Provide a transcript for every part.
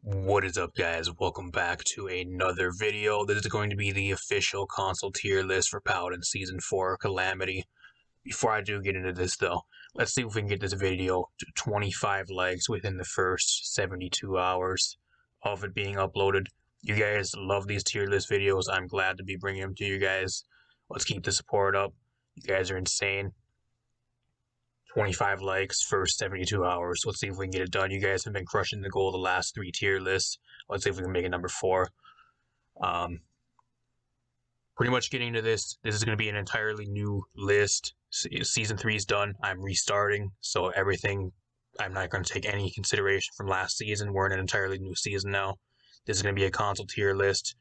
What is up, guys? Welcome back to another video. This is going to be the official console tier list for Paladins Season 4 Calamity. Before I do get into this, though, let's see if we can get this video to 25 likes within the first 72 hours of it being uploaded. You guys love these tier list videos. I'm glad to be bringing them to you guys. Let's keep the support up. You guys are insane. 25 likes first 72 hours. Let's see if we can get it done. You guys have been crushing the goal of the last 3 tier lists. Let's see if we can make it number 4. Pretty much getting to this is going to be an entirely new list. Season 3 is done. I'm restarting, so everything, I'm not going to take any consideration from last season. We're in an entirely new season now. This is going to be a console tier list,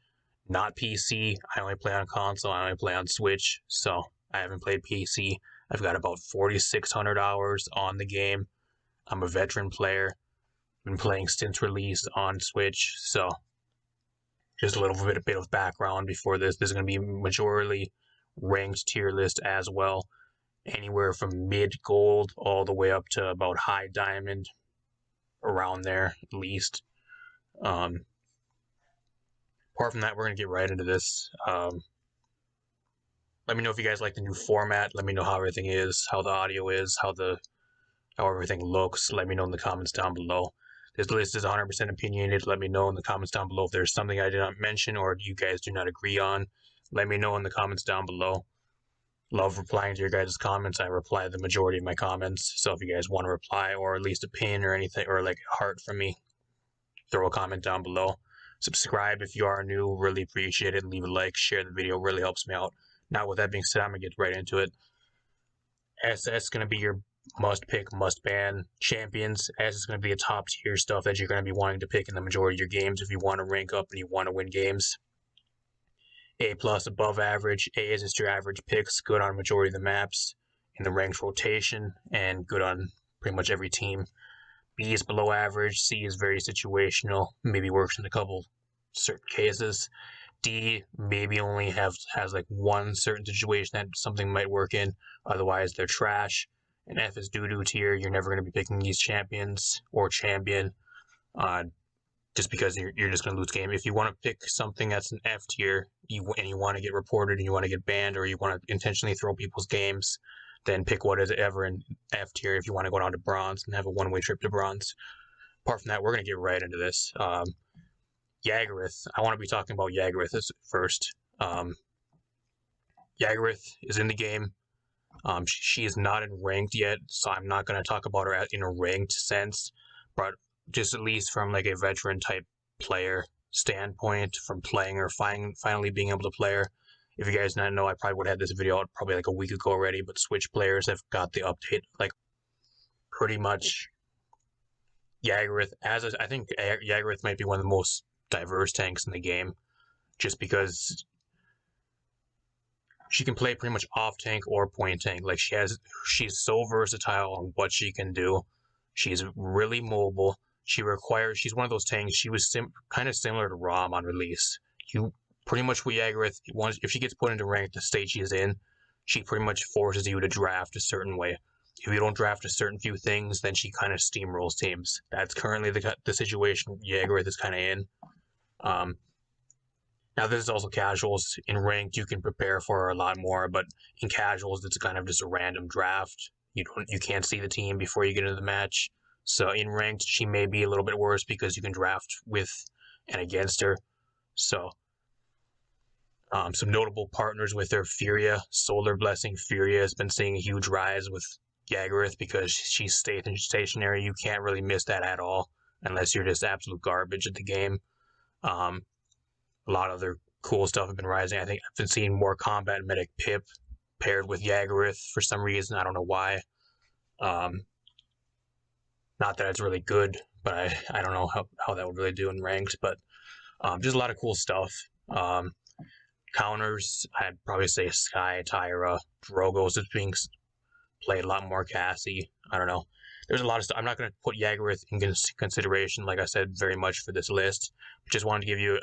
not PC. I only play on console. I only play on Switch, so I haven't played PC. I've got about 4,600 hours on the game. I'm a veteran player. Been playing since release on Switch, so just a little bit of background before this. This is going to be majorly ranked tier list as well. Anywhere from mid gold all the way up to about high diamond, around there at least. Apart from that, we're going to get right into this. Let me know if you guys like the new format. Let me know how everything is, how the audio is, how everything looks. Let me know in the comments down below. This list is 100% opinionated. Let me know in the comments down below if there's something I did not mention or you guys do not agree on. Let me know in the comments down below. Love replying to your guys' comments. I reply to the majority of my comments. So if you guys want to reply or at least a pin or anything or like a heart from me, throw a comment down below. Subscribe if you are new. Really appreciate it. Leave a like. Share the video. Really helps me out. Now, with that being said, I'm going to get right into it. SS is going to be your must-pick, must-ban champions. S is going to be a top-tier stuff that you're going to be wanting to pick in the majority of your games if you want to rank up and you want to win games. A+, above average. A is just your average picks, good on majority of the maps, in the ranked rotation, and good on pretty much every team. B is below average. C is very situational, maybe works in a couple certain cases. D maybe only has like one certain situation that something might work in, otherwise they're trash. And F is doo-doo tier. You're never going to be picking these champions or champion just because you're just going to lose game. If you want to pick something that's an F tier and you want to get reported and you want to get banned or you want to intentionally throw people's games, then pick whatever in F tier if you want to go down to bronze and have a one-way trip to bronze. Apart from that, we're going to get right into this. Yagorath. I want to be talking about Yagorath first. Yagorath is in the game. She is not in ranked yet, so I'm not going to talk about her in a ranked sense, but just at least from like a veteran type player standpoint, from playing her, finally being able to play her. If you guys not know, I probably would have had this video out probably like a week ago already, but Switch players have got the update like pretty much. Yagorath, I think Yagorath might be one of the most diverse tanks in the game, just because she can play pretty much off tank or point tank. Like she's so versatile on what she can do. She's really mobile. She's one of those tanks. She was kind of similar to Rom on release. You pretty much with Yagorath, if she gets put into rank the state she's in, she pretty much forces you to draft a certain way. If you don't draft a certain few things, then she kind of steamrolls teams. That's currently the situation Yagorath is kind of in. Now this is also casuals. In ranked, you can prepare for her a lot more, but in casuals, it's kind of just a random draft. You can't see the team before you get into the match. So in ranked, she may be a little bit worse because you can draft with and against her. So some notable partners with her: Furia, Solar Blessing. Furia has been seeing a huge rise with Yagorath because she's stationary. You can't really miss that at all unless you're just absolute garbage at the game. A lot of other cool stuff have been rising. I think I've been seeing more Combat Medic Pip paired with Yagorath for some reason. I don't know why. Not that it's really good, but I don't know how that would really do in ranked. But just a lot of cool stuff. Counters, I'd probably say Sky, Tyra, Drogo's is being played a lot more. Cassie, I don't know. There's a lot of stuff. I'm not going to put Yagorath in consideration, like I said, very much for this list. Just wanted to give you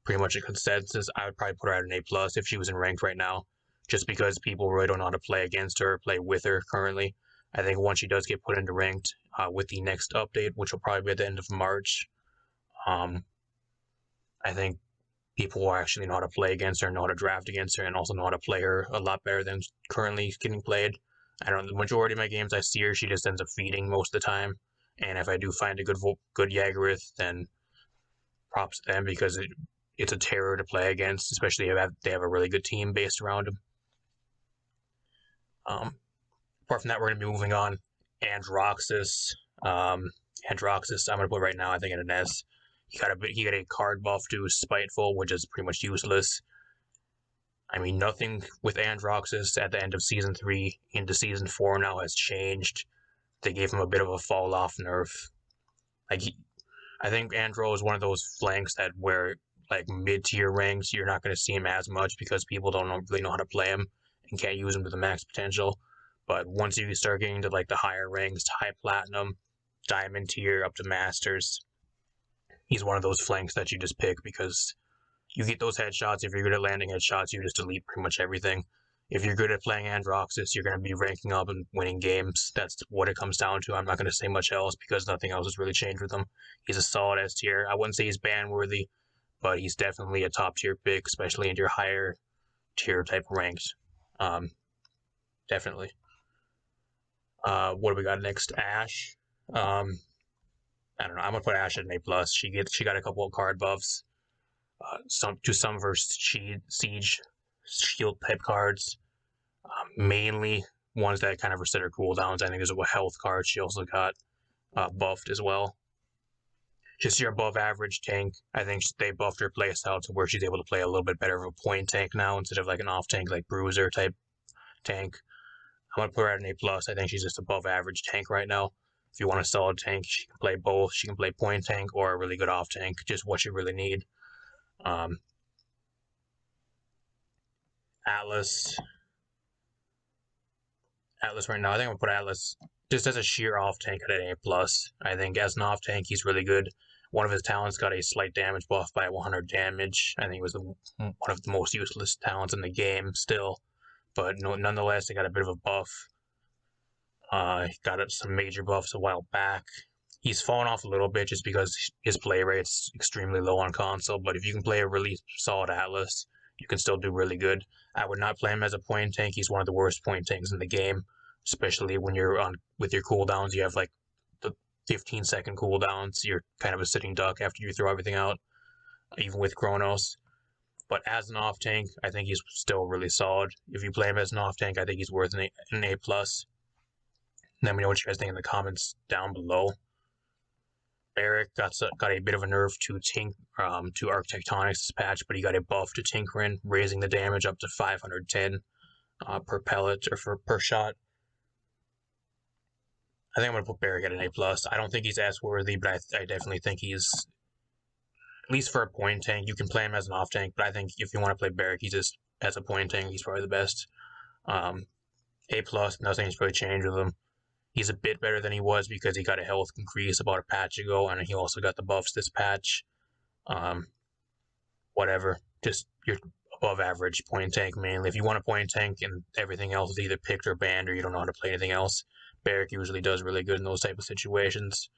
pretty much a consensus. I would probably put her at an A+ if she was in ranked right now, just because people really don't know how to play against her, play with her currently. I think once she does get put into ranked with the next update, which will probably be at the end of March, I think people who actually know how to play against her, know how to draft against her, and also know how to play her a lot better than currently getting played. I don't know, the majority of my games I see her, she just ends up feeding most of the time. And if I do find a good Yagorath, then props to them because it's a terror to play against, especially if they have a really good team based around him. Apart from that, we're going to be moving on. Androxus. Androxus, I'm going to put right now, I think, in an S. He got a card buff to Spiteful, which is pretty much useless. I mean, nothing with Androxus at the end of Season 3 into Season 4 now has changed. They gave him a bit of a fall-off nerf. I think Andro is one of those flanks that where, mid-tier ranks, you're not going to see him as much because people don't really know how to play him and can't use him to the max potential. But once you start getting to, the higher ranks, high platinum, diamond tier, up to masters, he's one of those flanks that you just pick because you get those headshots. If you're good at landing headshots, you just delete pretty much everything. If you're good at playing Androxus, you're going to be ranking up and winning games. That's what it comes down to. I'm not going to say much else because nothing else has really changed with him. He's a solid S tier. I wouldn't say he's ban worthy, but he's definitely a top tier pick, especially in your higher tier type ranks. Definitely. What do we got next? Ash. I don't know. I'm gonna put Ash at an A+. She got a couple of card buffs. Some of her siege shield type cards, mainly ones that kind of reset her cooldowns. I think there's a health card she also got buffed as well. Just your above average tank. I think they buffed her playstyle to where she's able to play a little bit better of a point tank now instead of an off tank bruiser type tank. I'm gonna put her at an A+. I think she's just above average tank right now. If you want a solid tank, she can play both. She can play point tank or a really good off tank, just what you really need. Atlas right now, I think I'm gonna put Atlas just as a sheer off tank at an A+. I think as an off tank, he's really good. One of his talents got a slight damage buff by 100 damage. I think it was one of the most useless talents in the game still, but nonetheless, they got a bit of a buff. He got some major buffs a while back. He's fallen off a little bit just because his play rate's extremely low on console, but if you can play a really solid Atlas, you can still do really good. I would not play him as a point tank. He's one of the worst point tanks in the game, especially when you're on with your cooldowns. You have the 15-second cooldowns. You're kind of a sitting duck after you throw everything out, even with Chronos. But as an off tank, I think he's still really solid. If you play him as an off tank, I think he's worth an A+. Let me know what you guys think in the comments down below. Barrick got a bit of a nerf to Architectonics this patch, but he got a buff to Tinkerin, raising the damage up to 510 per pellet or per shot. I think I'm going to put Barrick at an A+. I don't think he's as worthy, but I definitely think he's, at least for a point tank, you can play him as an off tank, but I think if you want to play Barrick, he's just, as a point tank, he's probably the best. A+, nothing's really changed with him. He's a bit better than he was because he got a health increase about a patch ago, and he also got the buffs this patch. Whatever. Just your above average point tank mainly. If you want a point tank and everything else is either picked or banned or you don't know how to play anything else, Barrick usually does really good in those type of situations.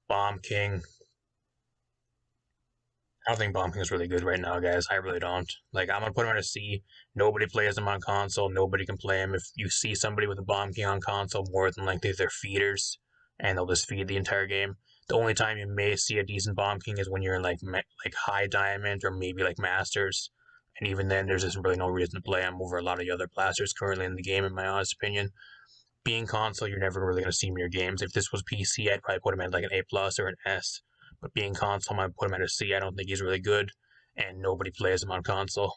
Bomb King. I don't think Bomb King is really good right now, guys. I really don't. I'm going to put him at a C. Nobody plays him on console. Nobody can play him. If you see somebody with a Bomb King on console, more than likely they're feeders, and they'll just feed the entire game. The only time you may see a decent Bomb King is when you're in high diamond or maybe masters. And even then, there's just really no reason to play him over a lot of the other blasters currently in the game, in my honest opinion. Being console, you're never really going to see him in your games. If this was PC, I'd probably put him at an A+ or an S. But being console, I put him at a C. I don't think he's really good, and nobody plays him on console.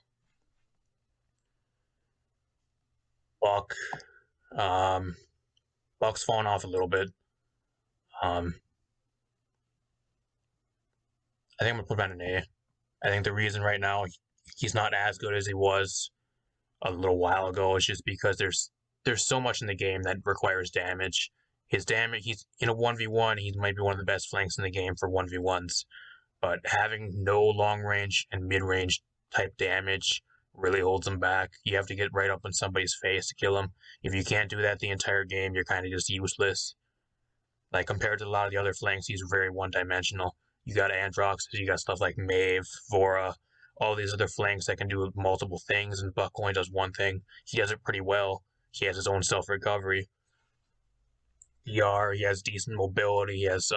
Buck. Buck's fallen off a little bit. I think I'm going to put him at an A. I think the reason right now he's not as good as he was a little while ago is just because there's so much in the game that requires damage. His damage, he's in a 1v1, he might be one of the best flanks in the game for 1v1s, but having no long range and mid range type damage really holds him back. You have to get right up in somebody's face to kill him. If you can't do that the entire game, you're kind of just useless. Like, compared to a lot of the other flanks, he's very one-dimensional. You got Androx, you got stuff like Maeve, Vora, all these other flanks that can do multiple things, and Buck only does one thing. He does it pretty well. He has his own self-recovery. ER, he has decent mobility, he has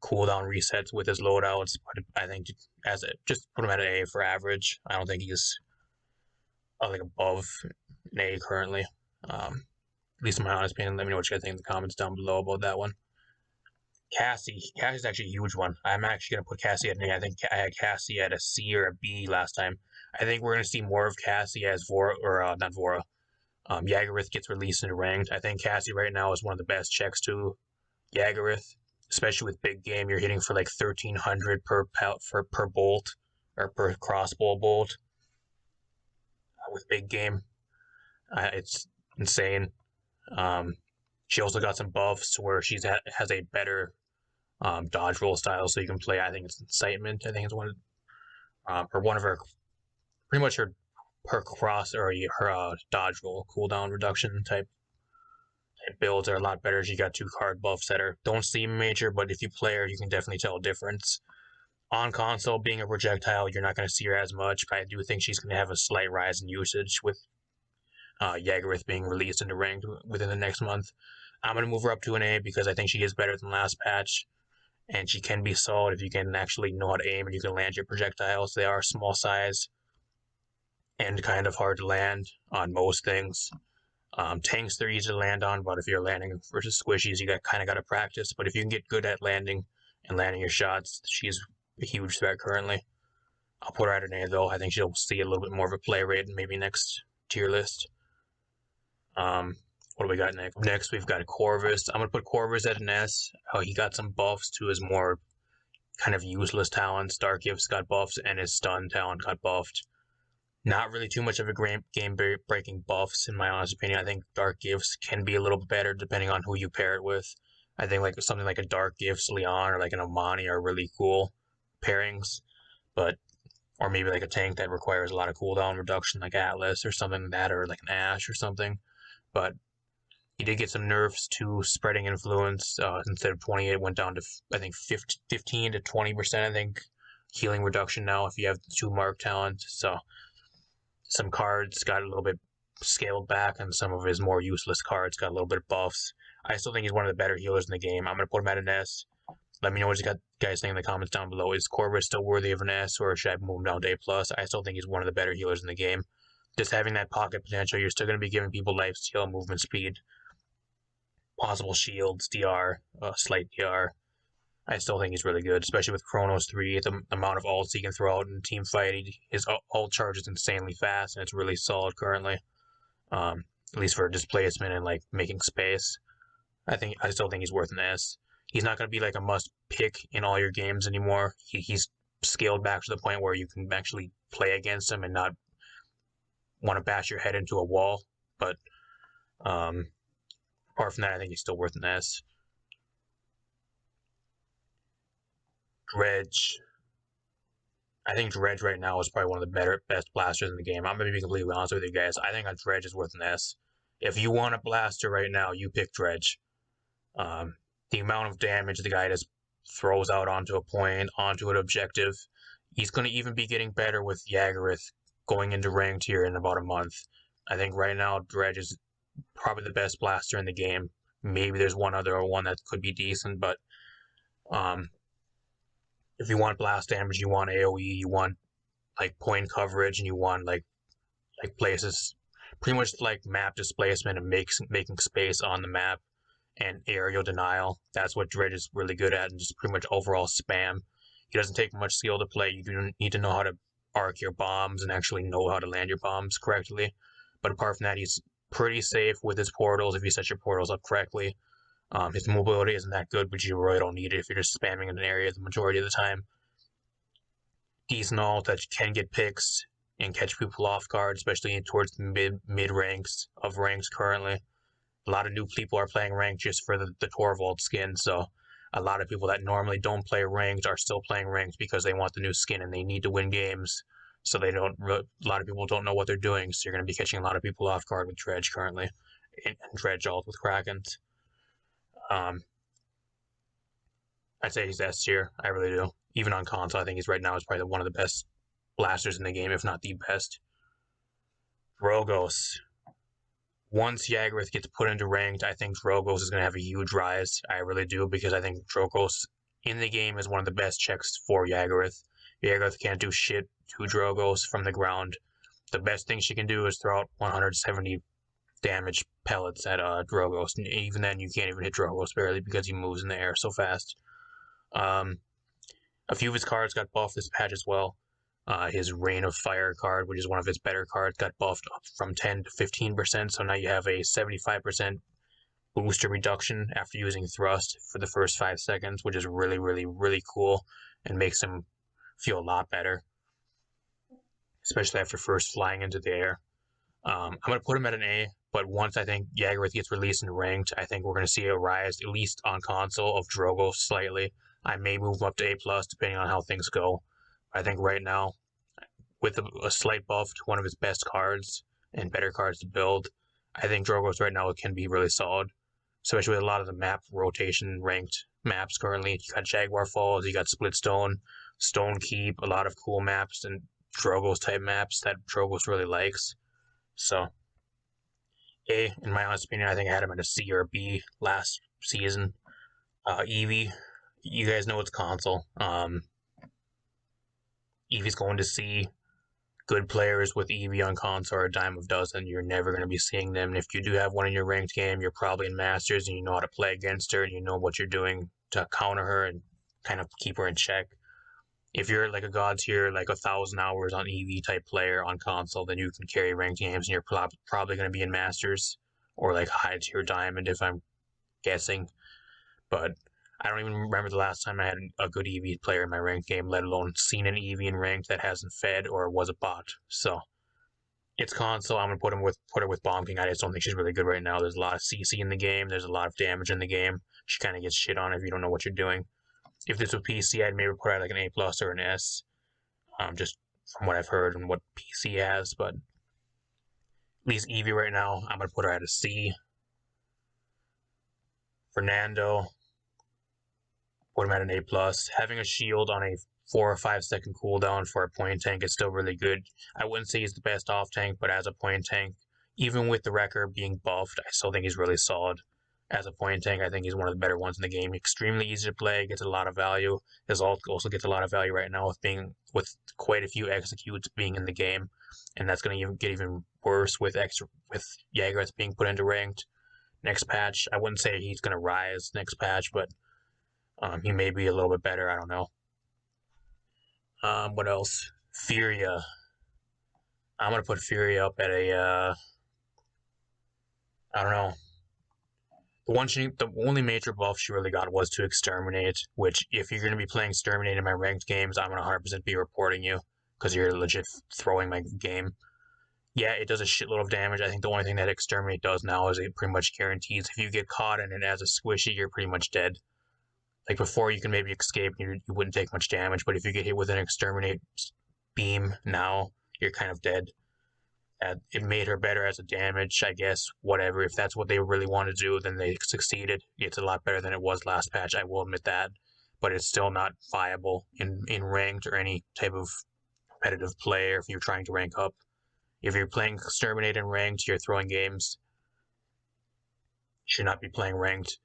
cooldown resets with his loadouts, but I think just put him at an A for average. I don't think he's like above an A currently. At least in my honest opinion. Let me know what you guys think in the comments down below about that one. Cassie's actually a huge one. I'm actually going to put Cassie at an A. I think I had Cassie at a C or a B last time. I think we're going to see more of Cassie as Vora, or not Vora. Yagorath gets released into ranked. I think Cassie right now is one of the best checks to Yagorath, especially with big game. You're hitting for like 1,300 per bolt or per crossbow bolt with big game. It's insane. She also got some buffs where she has a better dodge roll style, so you can play. I think it's Incitement. I think it's one of her, pretty much her cross or her dodge roll cooldown reduction type builds are a lot better. She got 2 card buffs that don't seem major, but if you play her, you can definitely tell a difference. On console, being a projectile, you're not going to see her as much, but I do think she's going to have a slight rise in usage with Yagorath being released into ranked within the next month. I'm going to move her up to an A because I think she is better than last patch, and she can be solid if you can actually know how to aim and you can land your projectiles. They are small size and kind of hard to land on most things. Tanks, they're easy to land on, but if you're landing versus squishies, you kind of got to practice. But if you can get good at landing and landing your shots, she's a huge threat currently. I'll put her at an A though. I think she'll see a little bit more of a play rate in maybe next tier list. What do we got next? Next, we've got Corvus. I'm going to put Corvus at an S. He got some buffs to his more kind of useless talents. Dark Gifts got buffs, and his stun talent got buffed. Not really too much of a game-breaking buffs, in my honest opinion. I think Dark Gifts can be a little bit better depending on who you pair it with. I think like something like a Dark Gifts Leon or like an Omani are really cool pairings, or maybe like a tank that requires a lot of cooldown reduction, like Atlas or something like that, or like an Ashe or something. But he did get some nerfs to spreading influence. Instead of 28, it went down to, I think, 15 to 20%, I think, healing reduction now if you have 2 mark talent. So some cards got a little bit scaled back, and some of his more useless cards +got a little bit of buffs. I still think he's one of the better healers in the game. I'm going to put him at an S. Let me know what you guys think in the comments down below. Is Corvus still worthy of an S, or should I move him down to A+? I still think he's one of the better healers in the game. Just having that pocket potential, you're still going to be giving people lifesteal, movement speed, possible shields, DR, slight DR. I still think he's really good, especially with Chronos 3, the amount of ults he can throw out in a team fight. His ult charge is insanely fast, and it's really solid currently. At least for displacement and like making space. I still think he's worth an S. He's not going to be like a must pick in all your games anymore. He's scaled back to the point where you can actually play against him and not want to bash your head into a wall. But apart from that, I think he's still worth an S. Dredge. I think Dredge right now is probably one of the best blasters in the game. I'm going to be completely honest with you guys. I think Dredge is worth an S. If you want a blaster right now, you pick Dredge. The amount of damage the guy just throws out onto a point, onto an objective, he's going to even be getting better with Yagorath going into ranked here in about a month. I think right now Dredge is probably the best blaster in the game. Maybe there's one other one that could be decent, but if you want blast damage, you want AoE, you want like point coverage, and you want like places, pretty much like map displacement and making space on the map and aerial denial. That's what Dredge is really good at, and just pretty much overall spam. He doesn't take much skill to play. You do need to know how to arc your bombs and actually know how to land your bombs correctly. But apart from that, he's pretty safe with his portals if you set your portals up correctly. His mobility isn't that good, but you really don't need it if you're just spamming in an area the majority of the time. Decent ult that can get picks and catch people off guard, especially towards the mid ranks of ranks currently. A lot of new people are playing ranked just for the Torvald skin, so a lot of people that normally don't play ranked are still playing ranked because they want the new skin and they need to win games. So a lot of people don't know what they're doing, so you're going to be catching a lot of people off guard with Dredge currently, and Dredge ult with Krakens. I'd say he's S tier. I really do. Even on console, I think he's right now is probably one of the best blasters in the game, if not the best. Drogos. Once Yagorath gets put into ranked, I think Drogos is going to have a huge rise. I really do, because I think Drogos in the game is one of the best checks for Yagorath. Yagorath can't do shit to Drogos from the ground. The best thing she can do is throw out 170 damage pellets at Drogos. And even then, you can't even hit Drogos barely because he moves in the air so fast. A few of his cards got buffed this patch as well. His Rain of Fire card, which is one of his better cards, got buffed up from 10 to 15%, so now you have a 75% booster reduction after using Thrust for the first 5 seconds, which is really, really, really cool and makes him feel a lot better, especially after first flying into the air. I'm going to put him at an A, but once I think Yagorath gets released and ranked, I think we're going to see a rise, at least on console, of Drogo slightly. I may move him up to A+, depending on how things go. I think right now, with a slight buff to one of his best cards and better cards to build, I think Drogos right now can be really solid, especially with a lot of the map rotation ranked maps currently. You got Jaguar Falls, you got Splitstone, Stone Keep, a lot of cool maps and Drogos type maps that Drogos really likes. So, A, in my honest opinion, I think I had him at a C or a B last season. Eevee, you guys know it's console. Eevee's going to C. Good players with Eevee on console are a dime a dozen. You're never going to be seeing them. And if you do have one in your ranked game, you're probably in Masters and you know how to play against her and you know what you're doing to counter her and kind of keep her in check. If you're like a god tier, like 1,000 hours on Eevee type player on console, then you can carry ranked games and you're probably going to be in Masters or like high tier Diamond if I'm guessing. But I don't even remember the last time I had a good Eevee player in my ranked game, let alone seen an Eevee in ranked that hasn't fed or was a bot. So it's console. I'm gonna put her with Bomb King. I just don't think she's really good right now. There's a lot of CC in the game. There's a lot of damage in the game. She kind of gets shit on if you don't know what you're doing. If this was PC, I'd maybe put her at like an A+ or an S. Just from what I've heard and what PC has, but at least Eevee right now, I'm gonna put her at a C. Fernando, put him at an A+. Having a shield on a 4 or 5 second cooldown for a point tank is still really good. I wouldn't say he's the best off tank, but as a point tank, even with the record being buffed, I still think he's really solid. As a point tank, I think he's one of the better ones in the game. Extremely easy to play, gets a lot of value. His ult also gets a lot of value right now with quite a few executes being in the game, and that's going to get even worse with Yagorath being put into ranked. Next patch, I wouldn't say he's going to rise next patch, but he may be a little bit better. I don't know. What else? Furia. I'm going to put Furia up at a, I don't know. The only major buff she really got was to Exterminate, which if you're going to be playing Exterminate in my ranked games, I'm going to 100% be reporting you, because you're legit throwing my game. Yeah, it does a shitload of damage. I think the only thing that Exterminate does now is it pretty much guarantees if you get caught in it as a squishy, you're pretty much dead. Like before, you can maybe escape and you wouldn't take much damage, but if you get hit with an Exterminate beam now, you're kind of dead. It made her better as a damage, I guess, whatever. If that's what they really want to do, then they succeeded. It's a lot better than it was last patch, I will admit that. But it's still not viable in ranked or any type of competitive play, or if you're trying to rank up. If you're playing Exterminate in ranked, you're throwing games. You should not be playing ranked.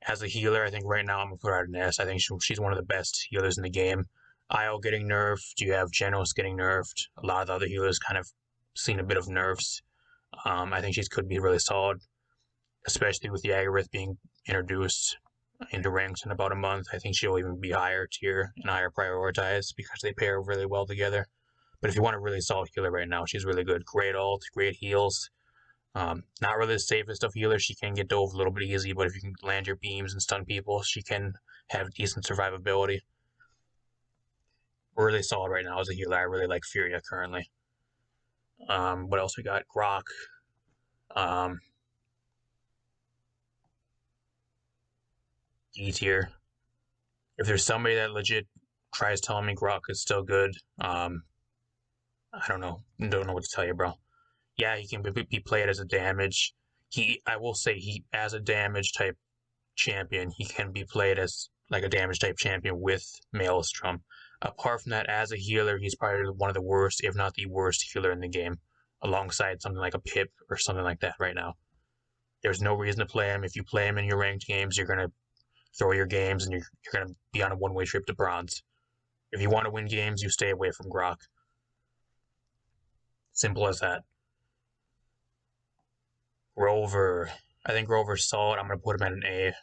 As a healer, I think right now I'm going to put her at an S. I think she's one of the best healers in the game. Io getting nerfed. You have Genos getting nerfed. A lot of the other healers kind of seen a bit of nerfs. I think she could be really solid, especially with Yagorath being introduced into ranks in about a month. I think she'll even be higher tier and higher prioritized because they pair really well together. But if you want a really solid healer right now, she's really good. Great ult, great heals. Not really the safest of healers. She can get dove a little bit easy, but if you can land your beams and stun people, she can have decent survivability. Really solid right now as a healer. I really like Furia currently. What else we got? Grok. D tier. If there's somebody that legit tries telling me Grok is still good, I don't know. Don't know what to tell you, bro. Yeah, he can be played as a damage. I will say as a damage type champion, he can be played as like a damage type champion with Maelstrom. Apart from that, as a healer, he's probably one of the worst, if not the worst healer in the game, alongside something like a Pip or something like that right now. There's no reason to play him. If you play him in your ranked games, you're going to throw your games and you're going to be on a one-way trip to bronze. If you want to win games, you stay away from Grok. Simple as that. Grover. I think Grover's solid. I'm going to put him at an A.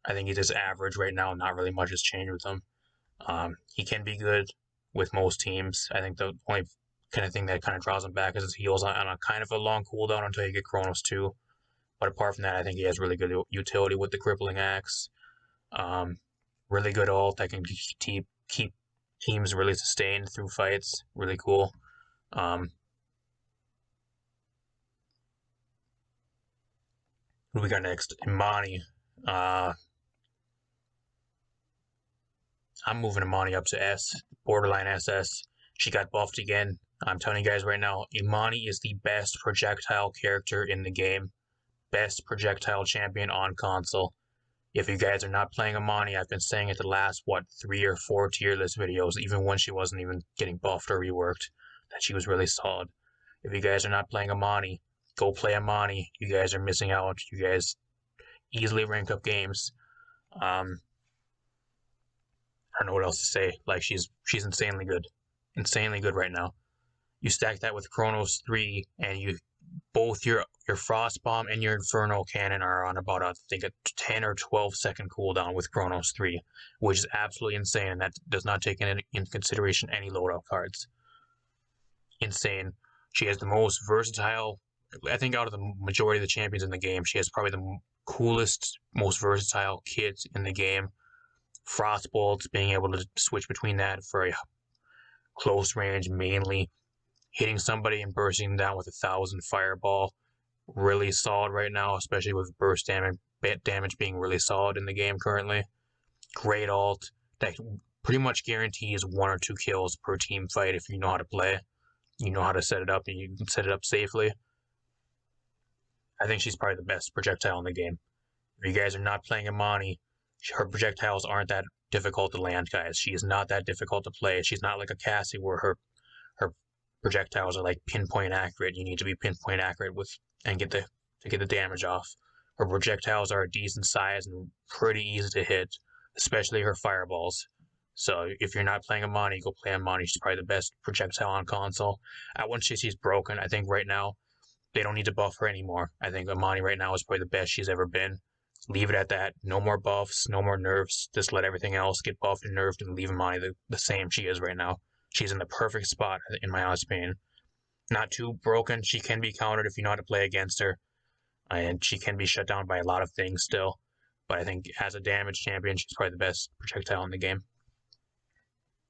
I think he's just average right now. Not really much has changed with him. He can be good with most teams. I think the only kind of thing that kind of draws him back is his heals on a kind of a long cooldown until you get Chronos 2. But apart from that, I think he has really good utility with the Crippling Axe. Really good ult that can keep teams really sustained through fights. Really cool. Who do we got next? Imani. I'm moving Imani up to S, borderline SS. She got buffed again. I'm telling you guys right now, Imani is the best projectile character in the game. Best projectile champion on console. If you guys are not playing Imani, I've been saying it the last, 3 or 4 tier list videos, even when she wasn't even getting buffed or reworked, that she was really solid. If you guys are not playing Imani, go play Imani. You guys are missing out. You guys easily rank up games. I don't know what else to say. Like, she's insanely good. Insanely good right now. You stack that with Chronos 3, and you both your Frost Bomb and your Inferno Cannon are on about, I think, a 10 or 12 second cooldown with Chronos 3, which is absolutely insane, and that does not take into consideration any loadout cards. Insane. She has the most versatile, I think out of the majority of the champions in the game, she has probably the coolest, most versatile kit in the game. Frostbolts, being able to switch between that for a close range mainly. Hitting somebody and bursting them down with 1,000 fireball. Really solid right now, especially with burst damage being really solid in the game currently. Great ult that pretty much guarantees 1 or 2 kills per team fight if you know how to play. You know how to set it up and you can set it up safely. I think she's probably the best projectile in the game. If you guys are not playing Imani, her projectiles aren't that difficult to land, guys. She is not that difficult to play. She's not like a Cassie where her projectiles are like pinpoint accurate. You need to be pinpoint accurate with and get the damage off. Her projectiles are a decent size and pretty easy to hit, especially her fireballs. So if you're not playing Imani, go play Imani. She's probably the best projectile on console. I wouldn't say she's broken. I think right now they don't need to buff her anymore. I think Imani right now is probably the best she's ever been. Leave it at that. No more buffs, no more nerfs. Just let everything else get buffed and nerfed and leave Imani the same she is right now. She's in the perfect spot, in my honest opinion. Not too broken. She can be countered if you know how to play against her. And she can be shut down by a lot of things still. But I think as a damage champion, she's probably the best projectile in the game.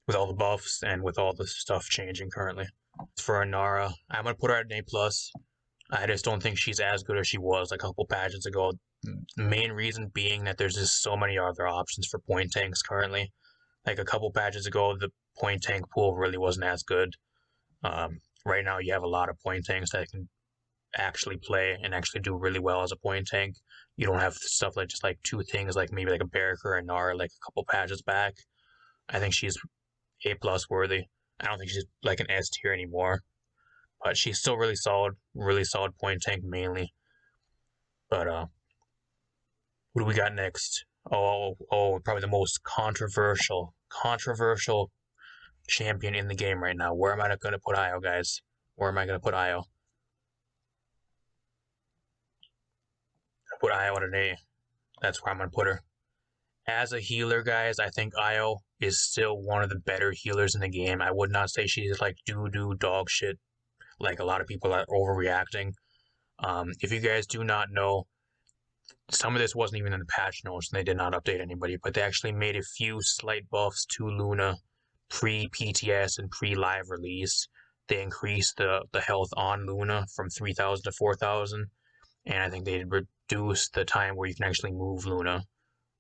With all the buffs and with all the stuff changing currently. For Inara, I'm going to put her at an A+. I just don't think she's as good as she was a couple patches ago. The main reason being that there's just so many other options for point tanks currently. Like a couple patches ago, the point tank pool really wasn't as good. Right now, you have a lot of point tanks that can actually play and actually do really well as a point tank. You don't have stuff like just like 2 things like maybe like a Barrack or a Nara like a couple patches back. I think she's A+ worthy. I don't think she's like an S tier anymore. But she's still really solid point tank mainly. But what do we got next? Oh, probably the most controversial champion in the game right now. Where am I going to put Io, guys? Where am I going to put Io? I put Io at an A. That's where I'm going to put her. As a healer, guys, I think Io is still one of the better healers in the game. I would not say she's like doo-doo dog shit like a lot of people are overreacting. If you guys do not know, some of this wasn't even in the patch notes and they did not update anybody, but they actually made a few slight buffs to Luna pre-PTS and pre-live release. They increased the health on Luna from 3,000 to 4,000, and I think they reduced the time where you can actually move Luna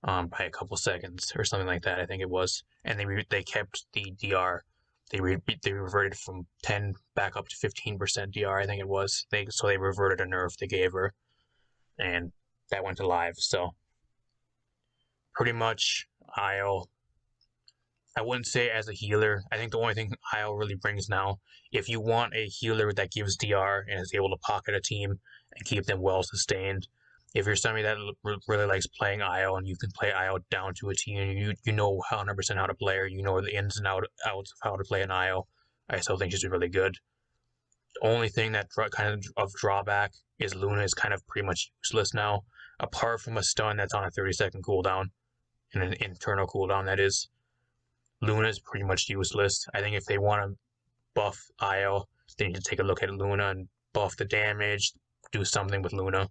by a couple seconds or something like that, I think it was. And they kept the DR. They reverted from 10 back up to 15% DR, I think it was. So they reverted a nerf they gave her, and that went to live. So pretty much Io, I wouldn't say as a healer. I think the only thing Io really brings now, if you want a healer that gives DR and is able to pocket a team and keep them well sustained, if you're somebody that really likes playing Io and you can play Io down to a team, and you know 100% how to play her, you know the ins and outs of how to play an Io, I still think she's really good. The only thing that kind of drawback is Luna is kind of pretty much useless now, apart from a stun that's on a 30-second cooldown, and an internal cooldown that is. Luna is pretty much useless. I think if they want to buff Io, they need to take a look at Luna and buff the damage, do something with Luna.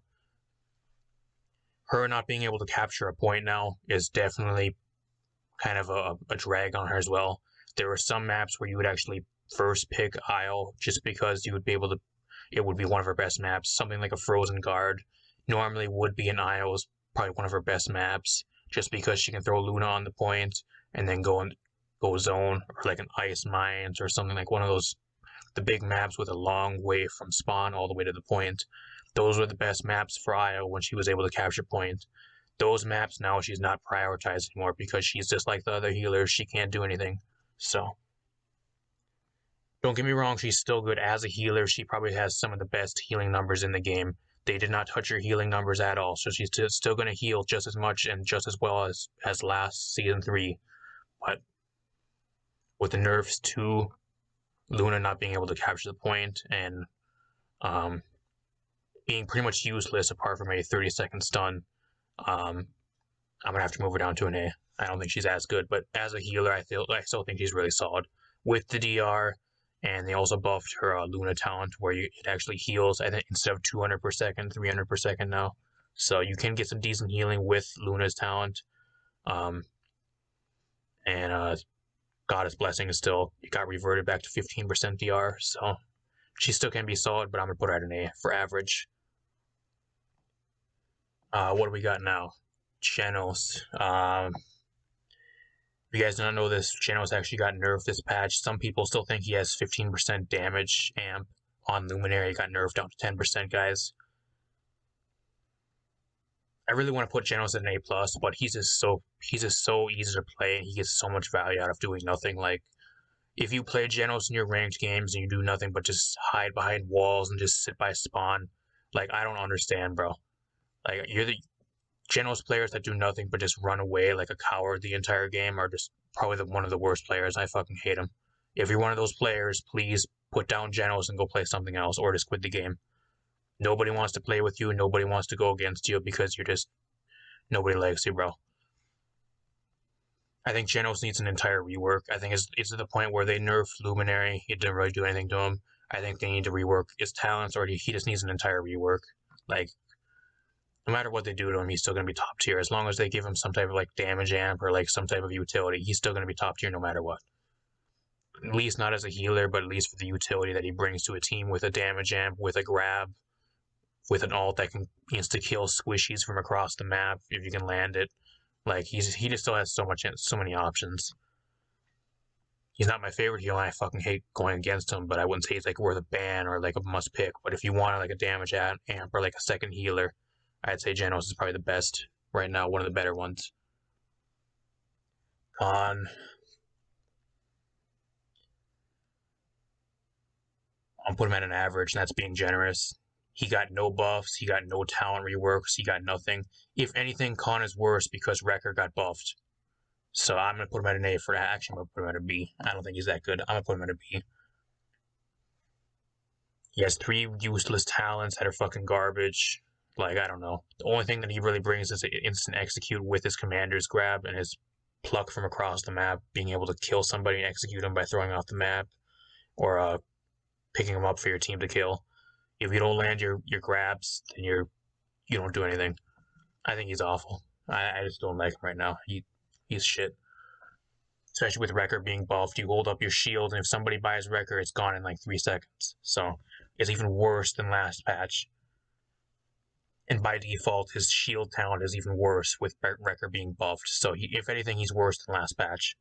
Her not being able to capture a point now is definitely kind of a drag on her as well. There were some maps where you would actually first pick Io just because you would be able to, it would be one of her best maps. Something like a Frozen Guard normally would be in Io's probably one of her best maps just because she can throw Luna on the point and then go zone, or like an Ice Mines or something like one of those, the big maps with a long way from spawn all the way to the point. Those were the best maps for Io when she was able to capture point. Those maps now she's not prioritized anymore because she's just like the other healers. She can't do anything. So don't get me wrong, she's still good as a healer. She probably has some of the best healing numbers in the game. They did not touch her healing numbers at all, so she's still going to heal just as much and just as well as last season 3. But with the nerfs to Luna not being able to capture the point and being pretty much useless apart from a 30-second stun, I'm gonna have to move her down to an A. I don't think she's as good, but as a healer, I still think she's really solid with the DR. And they also buffed her Luna talent where it actually heals. I think instead of 200 per second, 300 per second now. So you can get some decent healing with Luna's talent. Goddess Blessing is still, it got reverted back to 15% DR, so she still can be solid, but I'm going to put her at an A for average. What do we got now? Genos. If you guys don't know this, Genos actually got nerfed this patch. Some people still think he has 15% damage amp on Luminary. It got nerfed down to 10%, guys. I really want to put Genos at an A+, but he's just so easy to play, and he gets so much value out of doing nothing. Like, if you play Genos in your ranked games and you do nothing but just hide behind walls and just sit by spawn, like, I don't understand, bro. Like, you're the Genos players that do nothing but just run away like a coward the entire game are just probably one of the worst players. I fucking hate them. If you're one of those players, please put down Genos and go play something else, or just quit the game. Nobody wants to play with you. Nobody wants to go against you because nobody likes you, bro. I think Genos needs an entire rework. I think it's to the point where they nerfed Luminary. It didn't really do anything to him. I think they need to rework his talents, or he just needs an entire rework. Like, no matter what they do to him, he's still going to be top tier. As long as they give him some type of like damage amp or like some type of utility, he's still going to be top tier no matter what. At least not as a healer, but at least for the utility that he brings to a team with a damage amp, with a grab, with an ult that can insta-kill squishies from across the map if you can land it. Like, he just still has so many options. He's not my favorite healer, and I fucking hate going against him, but I wouldn't say he's like worth a ban or like a must pick. But if you want like a damage amp or like a second healer, I'd say Genos is probably the best right now, one of the better ones. I'm putting him at an average, and that's being generous. He got no buffs, he got no talent reworks, he got nothing. If anything, Khan is worse because Wrecker got buffed. So I'm going to put him at an A for that. Actually, I'm going to put him at a B. I don't think he's that good. I'm going to put him at a B. He has 3 useless talents that are fucking garbage. Like, I don't know. The only thing that he really brings is an instant execute with his commander's grab and his pluck from across the map, being able to kill somebody and execute them by throwing off the map, or picking them up for your team to kill. If you don't land your grabs, then you don't do anything. I think he's awful. I just don't like him right now. He's shit. Especially with Wrecker being buffed, you hold up your shield, and if somebody buys Wrecker, it's gone in like 3 seconds. So it's even worse than last patch. And by default, his shield talent is even worse with Wrecker being buffed. So if anything, he's worse than last patch.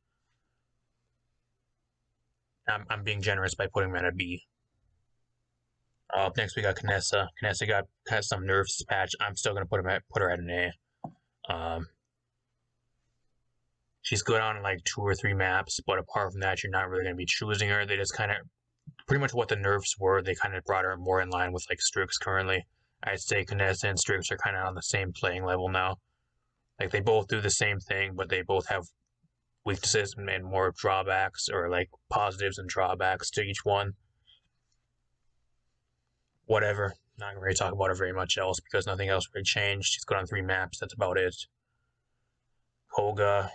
I'm being generous by putting him at a B. Up next, we got Kinessa. Kinessa has some nerfs this patch. I'm still going to put her at an A. She's good on like 2 or 3 maps, but apart from that, you're not really going to be choosing her. They just kind of, pretty much what the nerfs were, they kind of brought her more in line with like Strix currently. I'd say Canessa and Strix are kind of on the same playing level now. Like they both do the same thing, but they both have weaknesses and more drawbacks, or like positives and drawbacks to each one. Whatever. Not gonna really talk about her very much else because nothing else really changed. She's good on 3 maps. That's about it. Koga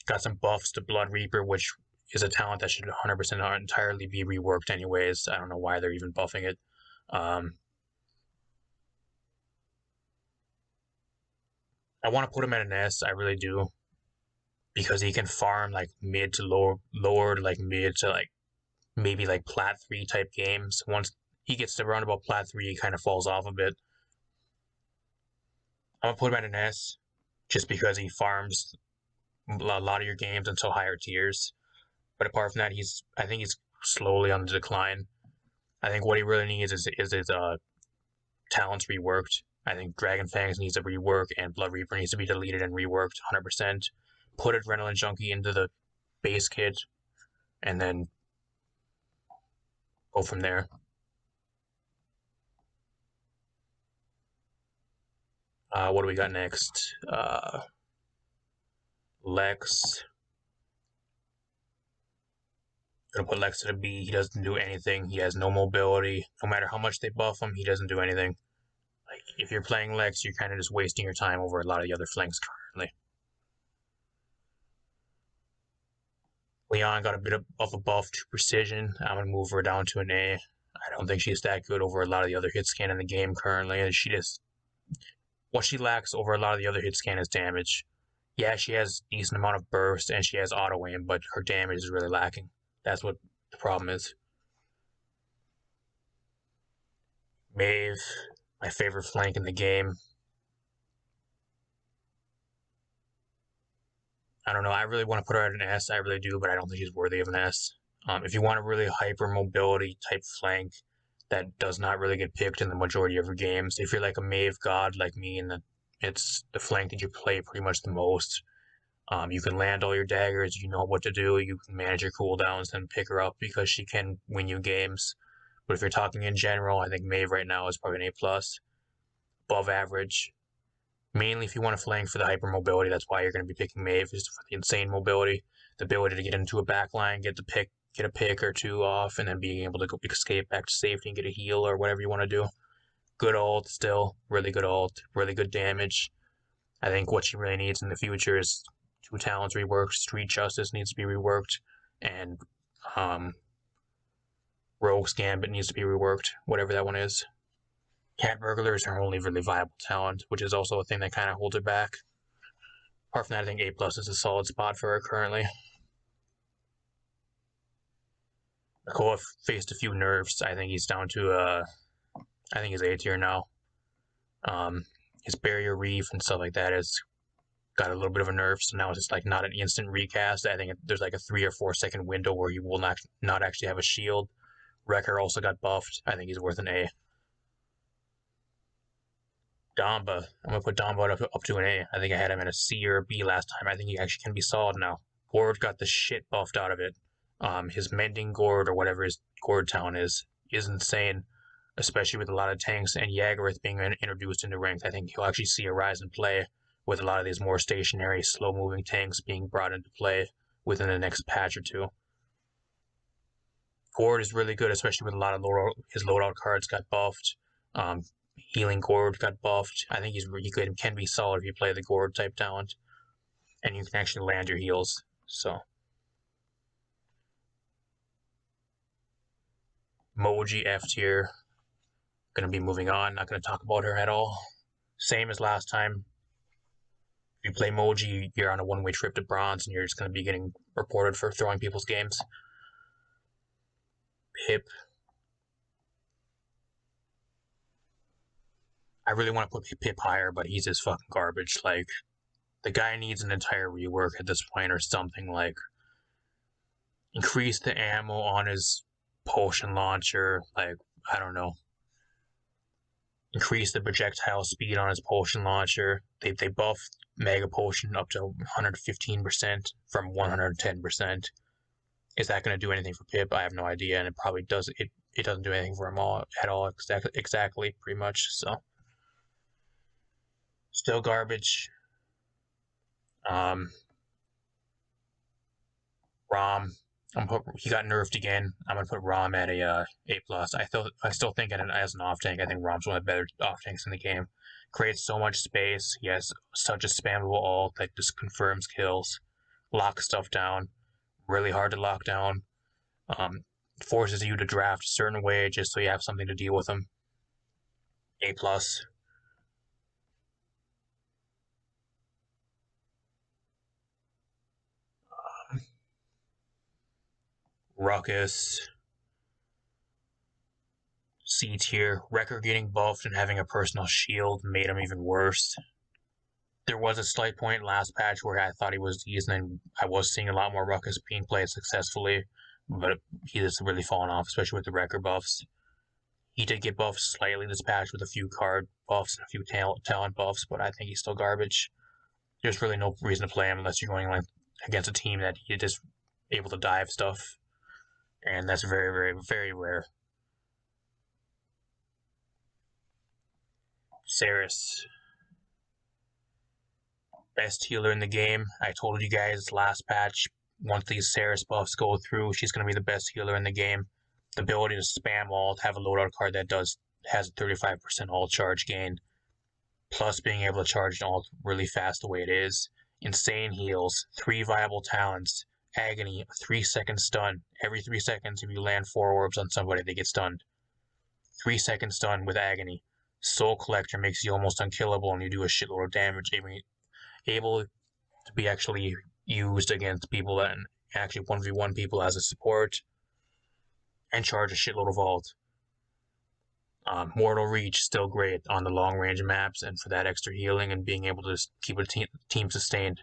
got some buffs to Blood Reaper, which is a talent that should 100% entirely be reworked anyways. I don't know why they're even buffing it. I want to put him at an S. I really do, because he can farm like mid to lower like mid to like maybe like plat 3 type games. Once he gets to around about plat 3, he kind of falls off a bit. I'm gonna put him at an S just because he farms a lot of your games until higher tiers. But apart from that, I think he's slowly on the decline. I think what he really needs is his talents reworked. I think Dragon Fangs needs a rework, and Blood Reaper needs to be deleted and reworked 100%. Put Adrenaline Junkie into the base kit, and then go from there. What do we got next? Lex. Gonna put Lex to the B. He doesn't do anything. He has no mobility. No matter how much they buff him, he doesn't do anything. Like, if you're playing Lex, you're kind of just wasting your time over a lot of the other flanks currently. Leon got a bit of a buff to precision. I'm gonna move her down to an A. I don't think she's that good over a lot of the other hit scan in the game currently. And what she lacks over a lot of the other hit scan is damage. Yeah, she has a decent amount of burst and she has auto aim, but her damage is really lacking. That's what the problem is. Maeve, my favorite flank in the game. I don't know. I really want to put her at an S. I really do, but I don't think she's worthy of an S. If you want a really hyper mobility type flank that does not really get picked in the majority of your games, if you're like a Maeve god like me, and it's the flank that you play pretty much the most, you can land all your daggers, you know what to do, you can manage your cooldowns and pick her up because she can win you games. But if you're talking in general, I think Maeve right now is probably an A+, above average. Mainly if you want to flank for the hyper mobility, that's why you're going to be picking Maeve, is for the insane mobility, the ability to get into a backline, get a pick or 2 off, and then being able to go escape back to safety and get a heal or whatever you want to do. Good ult still, really good ult, really good damage. I think what she really needs in the future is 2 talents reworked. Street Justice needs to be reworked, and Rogue's Gambit needs to be reworked, whatever that one is. Cat Burglar is her only really viable talent, which is also a thing that kind of holds her back. Apart from that, I think A+ is a solid spot for her currently. Nicole faced a few nerfs. I think he's down to I think he's A tier now. His Barrier Reef and stuff like that has got a little bit of a nerf, so now it's just like not an instant recast. I think there's like a 3 or 4 second window where he will not actually have a shield. Wrecker also got buffed. I think he's worth an A. Damba. I'm going to put Damba up to an A. I think I had him in a C or a B last time. I think he actually can be solid now. Gord got the shit buffed out of it. His Mending Gord, or whatever his Gord talent is insane, especially with a lot of tanks and Yagorath being introduced into ranked. I think he'll actually see a rise in play with a lot of these more stationary, slow-moving tanks being brought into play within the next patch or 2. Gord is really good, especially with a lot of his loadout cards got buffed. Healing Gord got buffed. I think he's really good and can be solid if you play the Gord type talent, and you can actually land your heals. So Moji F tier. Gonna be moving on. Not gonna talk about her at all. Same as last time. If you play Moji, you're on a one-way trip to bronze, and you're just gonna be getting reported for throwing people's games. Pip. I really want to put Pip higher, but he's just fucking garbage. Like, the guy needs an entire rework at this point, or something. Like, increase the ammo on his potion launcher. Like, I don't know. increase the projectile speed on his potion launcher. They buffed Mega Potion up to 115% from 110%. Is that going to do anything for Pip? I have no idea, and it probably does. It doesn't do anything for him at all. Exactly, pretty much. So still garbage. Rom, he got nerfed again. I'm gonna put Rom at a A+. I still think as an off tank, I think Rom's one of the better off tanks in the game. Creates so much space. He has such a spammable ult that just confirms kills, locks stuff down. Really hard to lock down. Forces you to draft a certain way just so you have something to deal with them. A+. Ruckus. C tier. Wrecker getting buffed and having a personal shield made him even worse. There was a slight point last patch where I thought he was decent, and I was seeing a lot more Ruckus being played successfully, but he has really fallen off, especially with the Wrecker buffs. He did get buffed slightly this patch with a few card buffs and a few talent buffs, but I think he's still garbage. There's really no reason to play him unless you're going like against a team that he just able to dive stuff, and that's very, very, very rare. Saris, best healer in the game. I told you guys last patch, once these Saris buffs go through, she's going to be the best healer in the game. The ability to spam ult, have a loadout card that has a 35% ult charge gain, plus being able to charge an ult really fast the way it is. Insane heals, 3 viable talents, agony, a 3-second stun. Every 3 seconds, if you land 4 orbs on somebody, they get stunned. 3-second stun with agony. Soul Collector makes you almost unkillable and you do a shitload of damage, able to be actually used against people that actually 1v1 people as a support, and charge a shitload of ult. Mortal Reach, still great on the long range maps and for that extra healing and being able to keep a team sustained.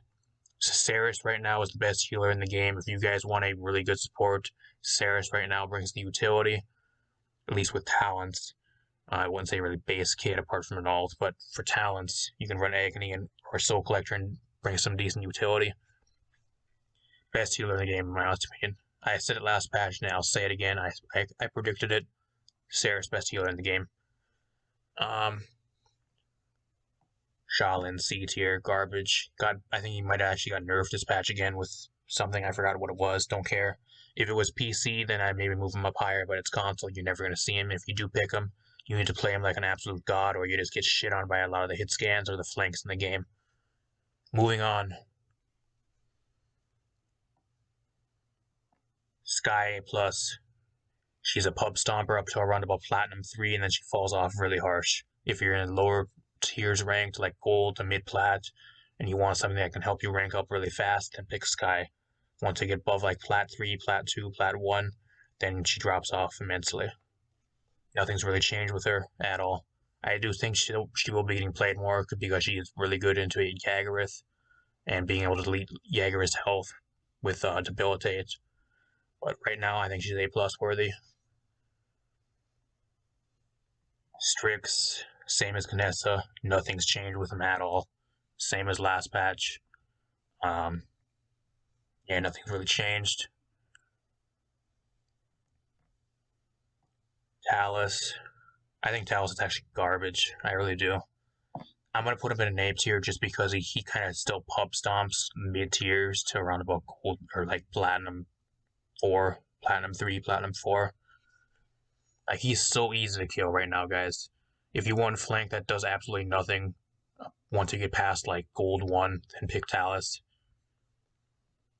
Saris right now is the best healer in the game. If you guys want a really good support, Saris right now brings the utility, at least with talents. I wouldn't say really base kit apart from an ult, but for talents, you can run Agony or Soul Collector and bring some decent utility. Best healer in the game, in my honest opinion. I said it last patch, and I'll say it again. I predicted it. Saris, best healer in the game. Shaolin, C tier, garbage. I think he might have actually got nerfed this patch again with something. I forgot what it was. Don't care. If it was PC, then I'd maybe move him up higher, but it's console. You're never going to see him. If you do pick him, you need to play him like an absolute god, or you just get shit on by a lot of the hit scans or the flanks in the game. Moving on. Skye A+. She's a pub stomper up to around about Platinum 3, and then she falls off really harsh. If you're in lower tiers ranked, like Gold to Mid-Plat, and you want something that can help you rank up really fast, then pick Skye. Once you get above like Plat 3, Plat 2, Plat 1, then she drops off immensely. Nothing's really changed with her at all. I do think she will be getting played more because she is really good into Yagorath and being able to delete Yagorath's health with Debilitate. But right now, I think she's A+ worthy. Strix, same as Kinessa. Nothing's changed with him at all. Same as last patch. Yeah, nothing's really changed. Talus. I think Talus is actually garbage. I really do. I'm going to put him in an A tier just because he kind of still pub stomps mid tiers to around about Gold or like Platinum 4, Platinum 3, Platinum 4. Like, he's so easy to kill right now, guys. If you want flank that does absolutely nothing, once you get past like Gold 1, then pick Talus.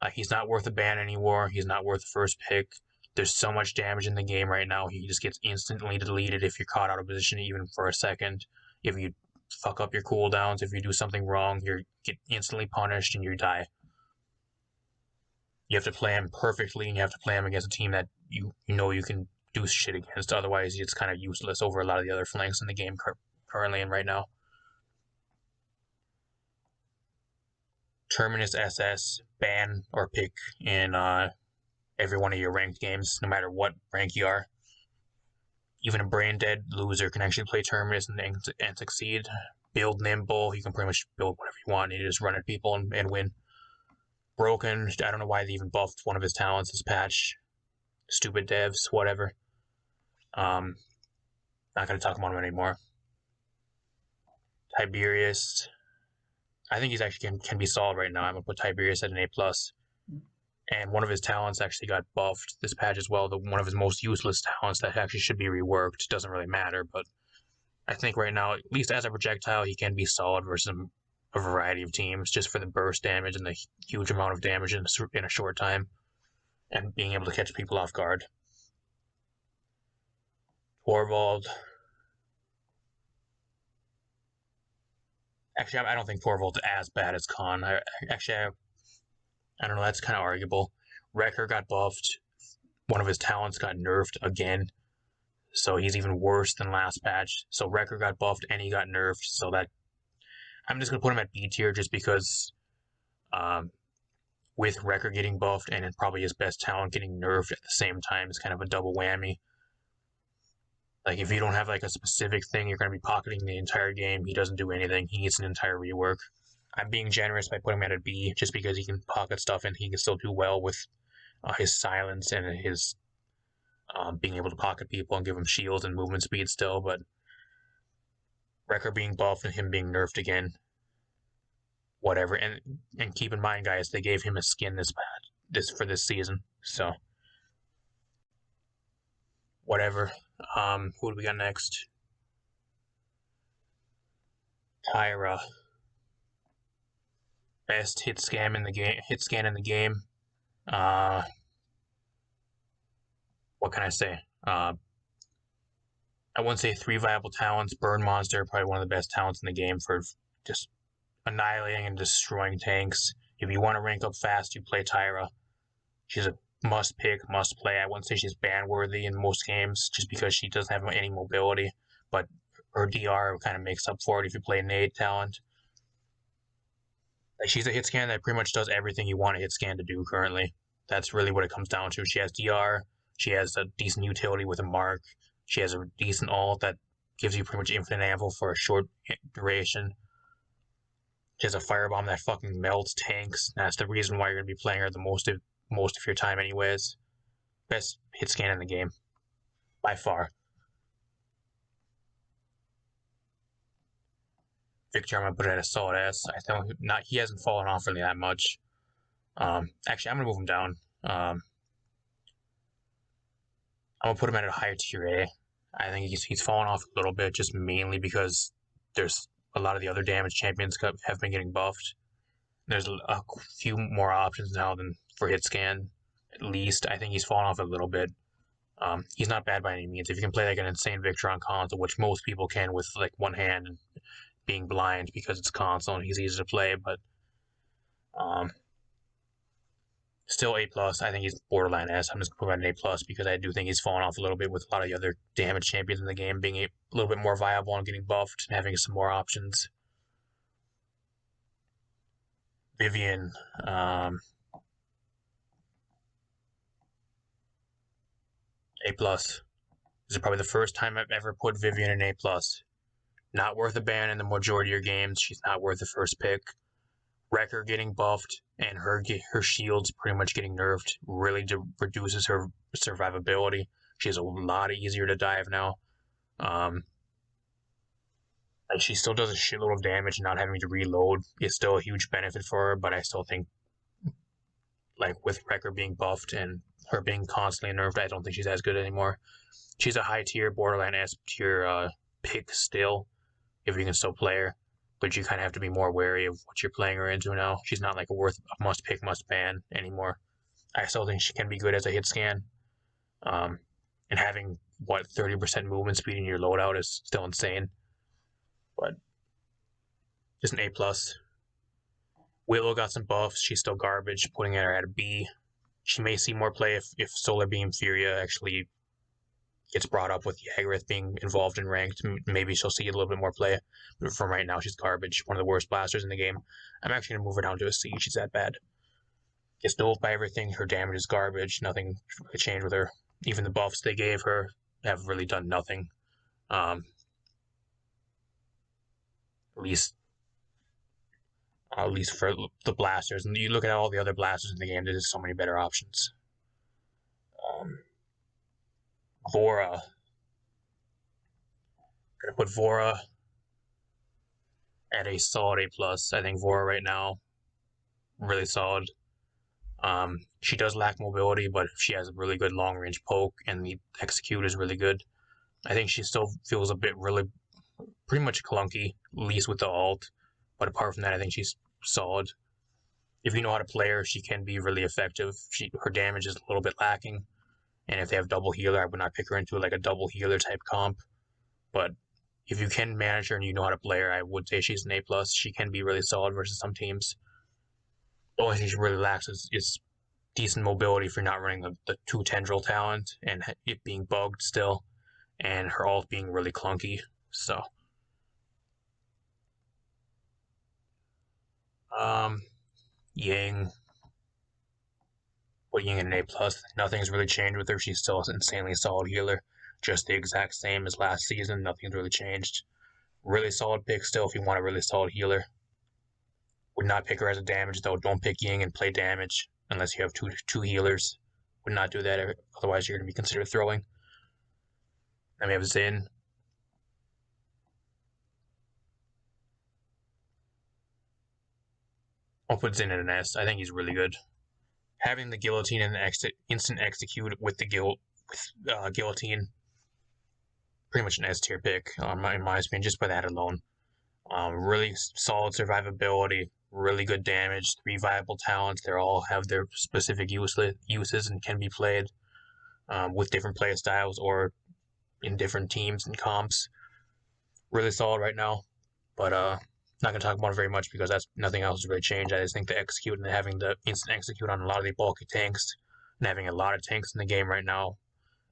Like, he's not worth a ban anymore. He's not worth the first pick. There's so much damage in the game right now. He just gets instantly deleted if you're caught out of position even for a second. If you fuck up your cooldowns, if you do something wrong, you get instantly punished and you die. You have to play him perfectly, and you have to play him against a team that you know you can do shit against. Otherwise, it's kind of useless over a lot of the other flanks in the game currently and right now. Terminus SS, ban or pick in every one of your ranked games, no matter what rank you are. Even a brain-dead loser can actually play Terminus and succeed. Build nimble, you can pretty much build whatever you want, and you just run at people and win. Broken, I don't know why they even buffed one of his talents this patch. Stupid devs, whatever. Not gonna talk about him anymore. Tiberius, I think he's actually can be solid right now. I'm gonna put Tiberius at an A+. And one of his talents actually got buffed this patch as well. One of his most useless talents that actually should be reworked. Doesn't really matter, but I think right now, at least as a projectile, he can be solid versus a variety of teams, just for the burst damage and the huge amount of damage in a short time, and being able to catch people off guard. Torvald. Actually, I don't think Torvald's as bad as Khan. I don't know, that's kind of arguable. Wrecker got buffed. One of his talents got nerfed again. So he's even worse than last patch. So Wrecker got buffed and he got nerfed. So that I'm just going to put him at B tier just because with Wrecker getting buffed and probably his best talent getting nerfed at the same time is kind of a double whammy. Like, if you don't have like a specific thing you're going to be pocketing the entire game, he doesn't do anything. He needs an entire rework. I'm being generous by putting him at a B just because he can pocket stuff and he can still do well with his silence and his being able to pocket people and give him shields and movement speed still. But Wrecker being buffed and him being nerfed again, whatever. And keep in mind, guys, they gave him a skin for this season, so whatever. Who do we got next? Tyra. Best hit scan in the game. What can I say? I wouldn't say 3 viable talents. Burn Monster, probably one of the best talents in the game for just annihilating and destroying tanks. If you want to rank up fast, you play Tyra. She's a must pick, must play. I wouldn't say she's ban worthy in most games just because she doesn't have any mobility, but her DR kind of makes up for it if you play Nade talent. Like, she's a hit scan that pretty much does everything you want a hit scan to do currently. That's really what it comes down to. She has DR, she has a decent utility with a mark, she has a decent ult that gives you pretty much infinite ammo for a short duration. She has a firebomb that fucking melts tanks. That's the reason why you're going to be playing her the most of your time anyways. Best hit scan in the game, by far. Victor, I'm going to put it at a solid S. I think he hasn't fallen off really that much. Actually, I'm going to move him down. I'm going to put him at a higher tier A. I think he's fallen off a little bit, just mainly because there's a lot of the other damage champions have been getting buffed. There's a few more options now than for hit scan, at least. I think he's fallen off a little bit. He's not bad by any means. If you can play like an insane Victor on console, which most people can with like one hand and being blind because it's console and he's easy to play, but still A+. I think he's borderline S. I'm just going to put him at an A+ because I do think he's fallen off a little bit with a lot of the other damage champions in the game being a little bit more viable and getting buffed and having some more options. Vivian, A+. This is probably the first time I've ever put Vivian in A+. Not worth a ban in the majority of your games. She's not worth the first pick. Wrecker getting buffed and her shields pretty much getting nerfed really reduces her survivability. She's a lot easier to dive now. Like, she still does a shitload of damage, not having to reload is still a huge benefit for her, but I still think, like, with Wrecker being buffed and her being constantly nerfed, I don't think she's as good anymore. She's a high tier, borderline S tier pick still, if you can still play her, but you kind of have to be more wary of what you're playing her into now. She's not like a must pick, must ban anymore. I still think she can be good as a hit scan. And having, 30% movement speed in your loadout is still insane. But just an A+. Willow got some buffs. She's still garbage, putting her at a B. She may see more play if Solar Beam Furia actually gets brought up with Yagorath being involved in ranked. Maybe she'll see a little bit more play. But from right now, she's garbage. One of the worst blasters in the game. I'm actually going to move her down to a C. She's that bad. Gets doled by everything. Her damage is garbage. Nothing really changed with her. Even the buffs they gave her have really done nothing. At least for the blasters. And you look at all the other blasters in the game, there's so many better options. Vora. Gonna put Vora at a solid A+. I think Vora right now, really solid. She does lack mobility, but she has a really good long range poke, and the execute is really good. I think she still feels a bit pretty much clunky, at least with the alt. But apart from that, I think she's solid. If you know how to play her, she can be really effective. Her damage is a little bit lacking, and if they have double healer, I would not pick her into like a double healer type comp. But if you can manage her and you know how to play her, I would say she's an A+. She can be really solid versus some teams. The only thing she really lacks is decent mobility if you're not running the 2 tendril talent and it being bugged still, and her ult being really clunky. So, Yang, put Yang in an A+. Nothing's really changed with her. She's still an insanely solid healer, just the exact same as last season. Nothing's really changed. Really solid pick still if you want a really solid healer. Would not pick her as a damage though. Don't pick Ying and play damage unless you have two healers. Would not do that, otherwise you're going to be considered throwing. Then we have Xin. I'll put Xin in an S. I think he's really good. Having the guillotine and the instant execute with the guillotine, pretty much an S tier pick in my opinion, just by that alone. Really solid survivability, really good damage, 3 viable talents. They all have their specific uses and can be played with different play styles or in different teams and comps. Really solid right now, but not going to talk about it very much because nothing else has really changed. I just think the execute and having the instant execute on a lot of the bulky tanks and having a lot of tanks in the game right now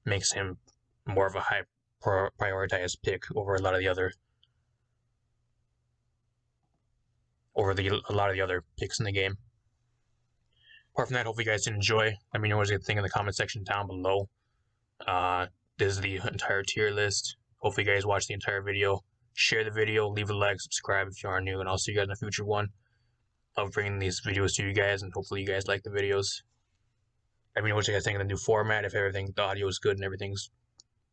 makes him more of a high prioritized pick over a lot of the other picks in the game. Apart from that, hopefully you guys did enjoy. Let me know what you think in the comment section down below. This is the entire tier list. Hopefully you guys watched the entire video. Share the video, leave a like, subscribe if you are new, and I'll see you guys in a future one. Love bringing these videos to you guys, and hopefully you guys like the videos. Let me know what you guys think of the new format, if the audio is good and everything's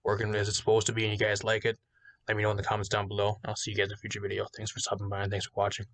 working as it's supposed to be and you guys like it. Let me know in the comments down below. I'll see you guys in a future video. Thanks for stopping by and thanks for watching.